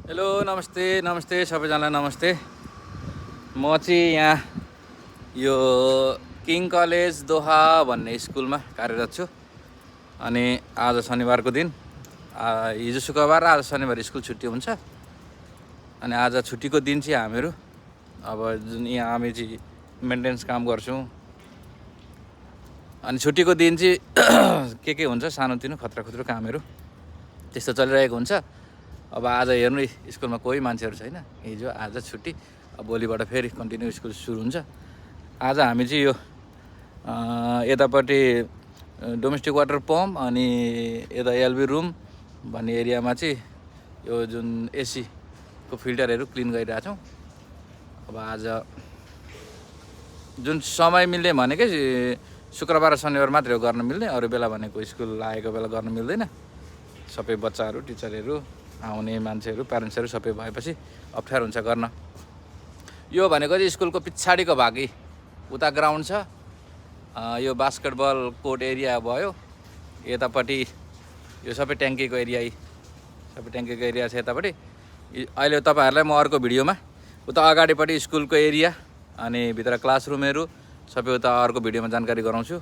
Hello नमस्ते नमस्ते सबैजनालाई नमस्ते। म चाहिँ यहाँ यो किङ कलेज दोहा भन्ने स्कुलमा कार्यरत छु। अनि आज शनिबारको दिन, हिजो शुक्रबार आज शनिबार स्कुल छुट्टी हुन्छ। अनि आज छुट्टीको दिन चाहिँ हामीहरू अब जुन यहाँ हामी चाहिँ मेन्टेनेन्स काम गर्छौँ। अनि छुट्टीको दिन चाहिँ के हुन्छ सानोतिनो खतरा खुत्रो कामहरू त्यस्तो चलिरहेको हुन्छ। अब आज हेर्नु स्कुलमा कोही मान्छेहरू छैन, हिजो आज छुट्टी। अब भोलिबाट फेरि कन्टिन्यू स्कुल सुरु हुन्छ। आज हामी चाहिँ यो यतापट्टि डोमेस्टिक वाटर पम्प अनि यता एलबी रुम भन्ने एरियामा चाहिँ यो जुन एसीको फिल्टरहरू क्लिन गरिरहेछौँ। अब आज जुन समय मिल्ने भनेकै शुक्रबार र शनिबार मात्रै हो गर्न मिल्ने, अरू बेला भनेको स्कुल लागेको बेला गर्न मिल्दैन। सबै बच्चाहरू, टिचरहरू, आउने मान्छेहरू, प्यारेन्ट्सहरू सबै भएपछि अप्ठ्यारो हुन्छ गर्न। यो भनेको चाहिँ स्कुलको पछाडिको भागी उता ग्राउन्ड छ, यो बास्केटबल कोर्ट एरिया भयो। यतापट्टि यो सबै ट्याङ्कीको एरिया छ यतापट्टि। अहिले तपाईँहरूलाई म अर्को भिडियोमा उता अगाडिपट्टि स्कुलको एरिया अनि भित्र क्लासरुमहरू सबै उता अर्को भिडियोमा जानकारी गराउँछु।